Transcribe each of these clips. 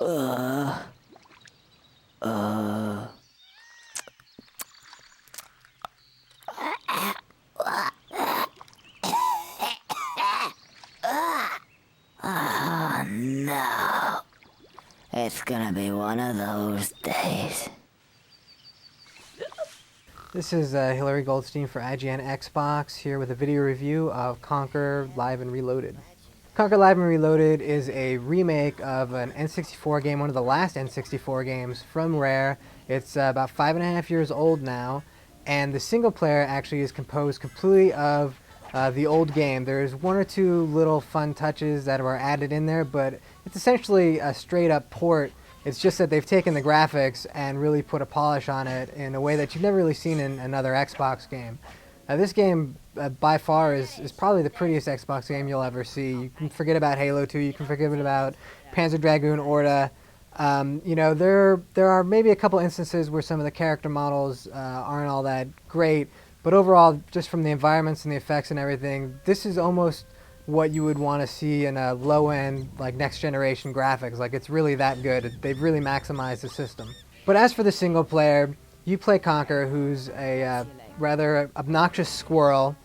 Uh, uh. Oh no. It's gonna be one of those days. This is Hillary Goldstein for IGN Xbox, here with a video review of Conker Live and Reloaded. Conker Live and Reloaded is a remake of an N64 game, one of the last N64 games from Rare. It's about 5.5 years old now, and the single player actually is composed completely of the old game. There's one or two little fun touches that are added in there, but it's essentially a straight up port. It's just that they've taken the graphics and really put a polish on it in a way that you've never really seen in another Xbox game. This game, by far, is probably the prettiest Xbox game you'll ever see. You can forget about Halo 2, you can forget about Panzer Dragoon Orta. There are maybe a couple instances where some of the character models aren't all that great, but overall, just from the environments and the effects and everything, this is almost what you would want to see in a low-end, like, next-generation graphics. Like, it's really that good. They've really maximized the system. But as for the single player, you play Conker, who's a rather obnoxious squirrel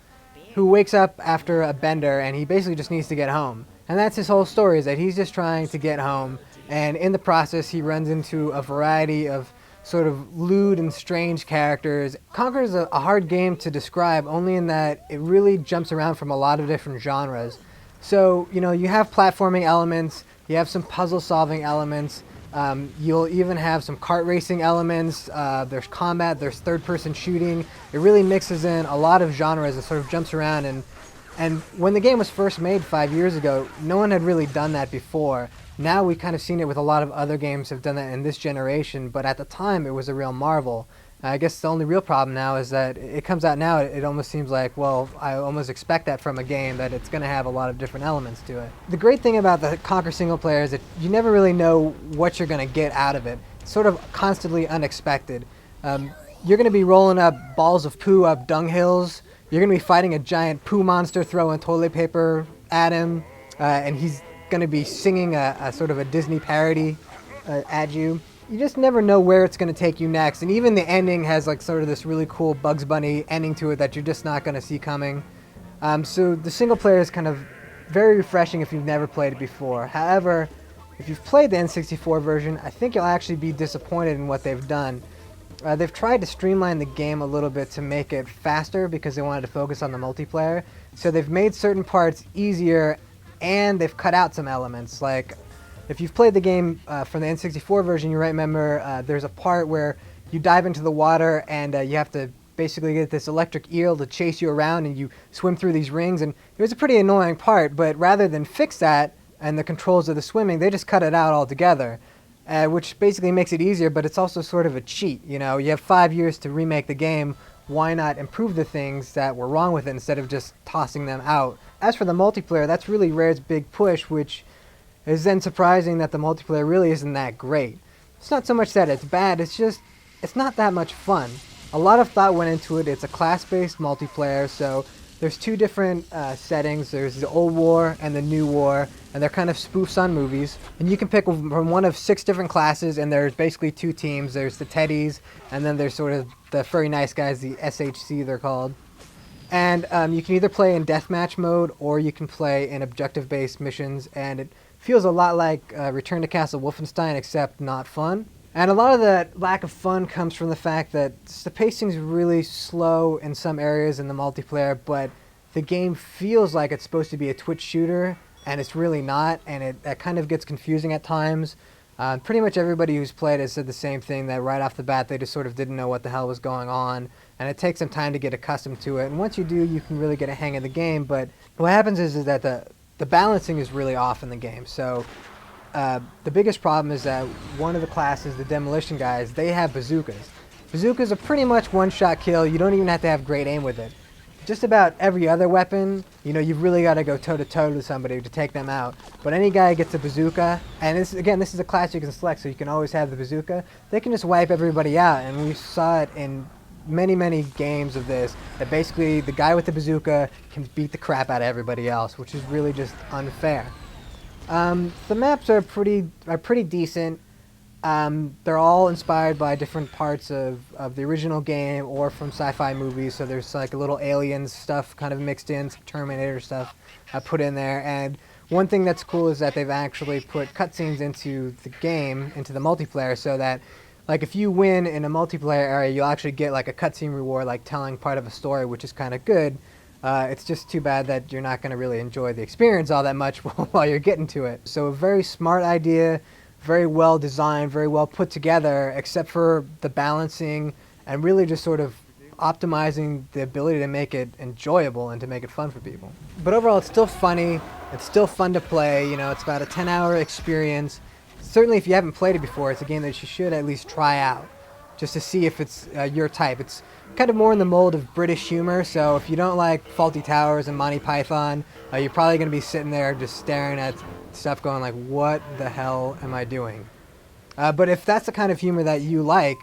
who wakes up after a bender, and he basically just needs to get home. And that's his whole story, is that he's just trying to get home, and in the process, he runs into a variety of sort of lewd and strange characters. Conker is a hard game to describe, only in that it really jumps around from a lot of different genres. So, you have platforming elements, you have some puzzle solving elements, you'll even have some kart racing elements, there's combat, there's third person shooting. It really mixes in a lot of genres and sort of jumps around, and when the game was first made 5 years ago, no one had really done that before. Now we've kind of seen it with a lot of other games have done that in this generation, but at the time it was a real marvel. I guess the only real problem now is that it comes out now, it almost seems like, well, I almost expect that from a game, that it's going to have a lot of different elements to it. The great thing about the Conker single player is that you never really know what you're going to get out of it. It's sort of constantly unexpected. You're going to be rolling up balls of poo up dung hills. You're going to be fighting a giant poo monster throwing toilet paper at him, and he's going to be singing a sort of a Disney parody at you. You just never know where it's going to take you next, and even the ending has like sort of this really cool Bugs Bunny ending to it that you're just not going to see coming. So the single player is kind of very refreshing if you've never played it before. However, if you've played the N64 version, I think you'll actually be disappointed in what they've done. They've tried to streamline the game a little bit to make it faster because they wanted to focus on the multiplayer. So they've made certain parts easier, and they've cut out some elements. Like, if you've played the game from the N64 version, you might remember there's a part where you dive into the water and you have to basically get this electric eel to chase you around, and you swim through these rings, and it was a pretty annoying part, but rather than fix that and the controls of the swimming, they just cut it out altogether, which basically makes it easier, but it's also sort of a cheat. You have 5 years to remake the game. Why not improve the things that were wrong with it instead of just tossing them out? As for the multiplayer, that's really Rare's big push, which is then surprising that the multiplayer really isn't that great. It's not so much that it's bad, it's not that much fun. A lot of thought went into it. It's a class-based multiplayer, so there's two different settings. There's the old war and the new war, and they're kind of spoofs on movies. And you can pick from one of 6 different classes, and there's basically 2 teams. There's the Teddies, and then there's sort of the furry nice guys, the SHC they're called. And you can either play in deathmatch mode, or you can play in objective-based missions, and it feels a lot like Return to Castle Wolfenstein, except not fun. And a lot of that lack of fun comes from the fact that the pacing's really slow in some areas in the multiplayer, but the game feels like it's supposed to be a twitch shooter, and it's really not, and that kind of gets confusing at times. Pretty much everybody who's played has said the same thing, that right off the bat they just sort of didn't know what the hell was going on, and it takes some time to get accustomed to it. And once you do, you can really get a hang of the game, but what happens is that the balancing is really off in the game. So the biggest problem is that one of the classes, the demolition guys, they have bazookas. Bazookas are pretty much one-shot kill. You don't even have to have great aim with it. Just about every other weapon, you've really got to go toe-to-toe with somebody to take them out. But any guy gets a bazooka, and this is a class you can select, so you can always have the bazooka, they can just wipe everybody out. And we saw it in many, many games of this, that basically the guy with the bazooka can beat the crap out of everybody else, which is really just unfair. The maps are pretty decent. They're all inspired by different parts of the original game or from sci-fi movies. So there's like a little aliens stuff kind of mixed in, some Terminator stuff put in there. And one thing that's cool is that they've actually put cutscenes into the game, into the multiplayer, so that like if you win in a multiplayer area, you'll actually get like a cutscene reward, like telling part of a story, which is kind of good. It's just too bad that you're not going to really enjoy the experience all that much while you're getting to it. So a very smart idea, very well designed, very well put together, except for the balancing and really just sort of optimizing the ability to make it enjoyable and to make it fun for people. But overall, it's still funny. It's still fun to play. You know, it's about a 10-hour experience. Certainly, if you haven't played it before, it's a game that you should at least try out, just to see if it's your type. It's kind of more in the mold of British humor, so if you don't like Faulty Towers and Monty Python, you're probably going to be sitting there just staring at stuff going like, what the hell am I doing? But if that's the kind of humor that you like,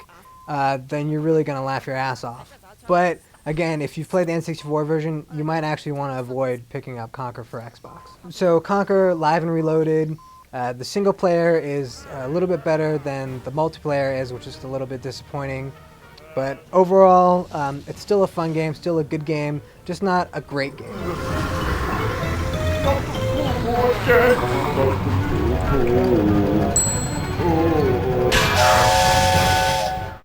then you're really going to laugh your ass off. But again, if you've played the N64 version, you might actually want to avoid picking up Conker for Xbox. So Conker Live and Reloaded, the single player is a little bit better than the multiplayer is, which is a little bit disappointing. But overall, it's still a fun game, still a good game, just not a great game. Oh,